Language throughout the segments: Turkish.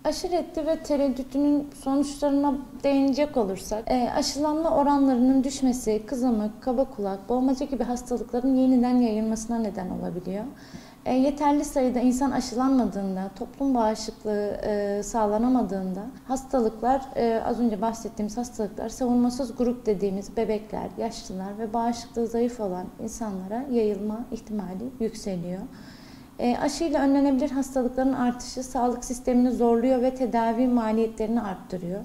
Aşı reddi ve tereddütünün sonuçlarına değinecek olursak, aşılanma oranlarının düşmesi, kızamık, kaba kulak, boğmaca gibi hastalıkların yeniden yayılmasına neden olabiliyor. Yeterli sayıda insan aşılanmadığında, toplum bağışıklığı sağlanamadığında hastalıklar, az önce bahsettiğimiz hastalıklar savunmasız grup dediğimiz bebekler, yaşlılar ve bağışıklığı zayıf olan insanlara yayılma ihtimali yükseliyor. Aşıyla önlenebilir hastalıkların artışı sağlık sistemini zorluyor ve tedavi maliyetlerini arttırıyor.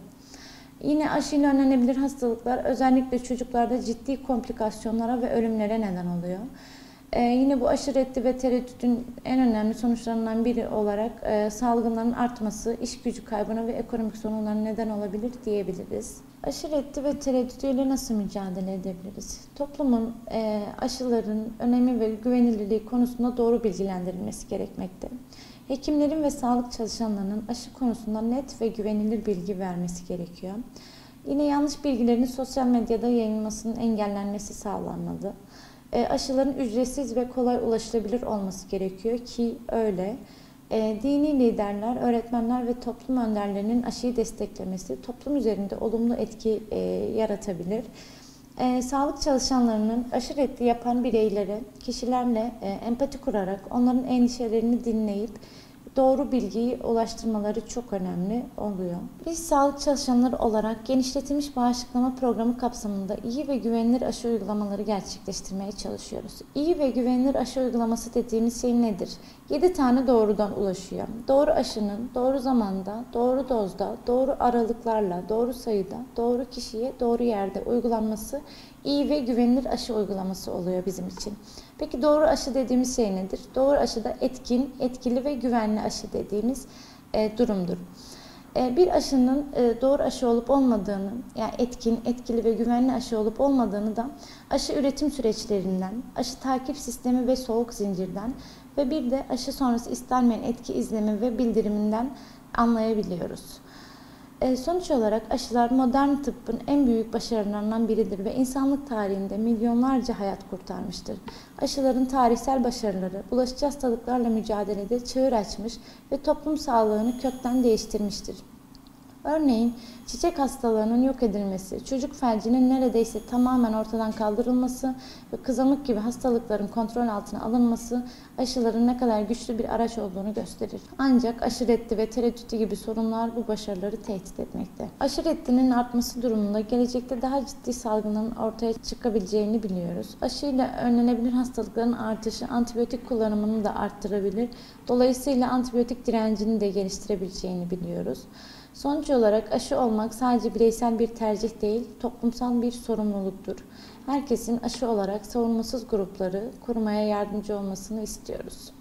Yine aşıyla önlenebilir hastalıklar özellikle çocuklarda ciddi komplikasyonlara ve ölümlere neden oluyor. Yine bu aşı reddi ve tereddütün en önemli sonuçlarından biri olarak salgınların artması, iş gücü kaybına ve ekonomik sorunlara neden olabilir diyebiliriz. Aşı reddi ve tereddütüyle nasıl mücadele edebiliriz? Toplumun aşıların önemi ve güvenilirliği konusunda doğru bilgilendirilmesi gerekmekte. Hekimlerin ve sağlık çalışanlarının aşı konusunda net ve güvenilir bilgi vermesi gerekiyor. Yine yanlış bilgilerin sosyal medyada yayılmasının engellenmesi sağlanmalı. Aşıların ücretsiz ve kolay ulaşılabilir olması gerekiyor ki öyle. Dini liderler, öğretmenler ve toplum önderlerinin aşıyı desteklemesi toplum üzerinde olumlu etki yaratabilir. Sağlık çalışanlarının aşı reddi yapan bireylere, kişilerle empati kurarak onların endişelerini dinleyip doğru bilgiyi ulaştırmaları çok önemli oluyor. Biz sağlık çalışanları olarak genişletilmiş bağışıklama programı kapsamında iyi ve güvenilir aşı uygulamaları gerçekleştirmeye çalışıyoruz. İyi ve güvenilir aşı uygulaması dediğimiz şey nedir? 7 tane doğrudan ulaşıyor. Doğru aşının doğru zamanda, doğru dozda, doğru aralıklarla, doğru sayıda, doğru kişiye, doğru yerde uygulanması iyi ve güvenilir aşı uygulaması oluyor bizim için. Peki doğru aşı dediğimiz şey nedir? Doğru aşı da etkin, etkili ve güvenli aşı dediğimiz durumdur. Bir aşının doğru aşı olup olmadığını, yani etkin, etkili ve güvenli aşı olup olmadığını da aşı üretim süreçlerinden, aşı takip sistemi ve soğuk zincirden ve bir de aşı sonrası istenmeyen etki izlemi ve bildiriminden anlayabiliyoruz. Sonuç olarak aşılar modern tıbbın en büyük başarılarından biridir ve insanlık tarihinde milyonlarca hayat kurtarmıştır. Aşıların tarihsel başarıları bulaşıcı hastalıklarla mücadelede çığır açmış ve toplum sağlığını kökten değiştirmiştir. Örneğin çiçek hastalığının yok edilmesi, çocuk felcinin neredeyse tamamen ortadan kaldırılması ve kızamık gibi hastalıkların kontrol altına alınması aşıların ne kadar güçlü bir araç olduğunu gösterir. Ancak aşı reddi ve tereddütü gibi sorunlar bu başarıları tehdit etmekte. Aşı reddinin artması durumunda gelecekte daha ciddi salgınların ortaya çıkabileceğini biliyoruz. Aşıyla önlenebilir hastalıkların artışı antibiyotik kullanımını da arttırabilir. Dolayısıyla antibiyotik direncini de geliştirebileceğini biliyoruz. Sonuç olarak aşı olmak sadece bireysel bir tercih değil, toplumsal bir sorumluluktur. Herkesin aşı olarak savunmasız grupları korumaya yardımcı olmasını istiyoruz.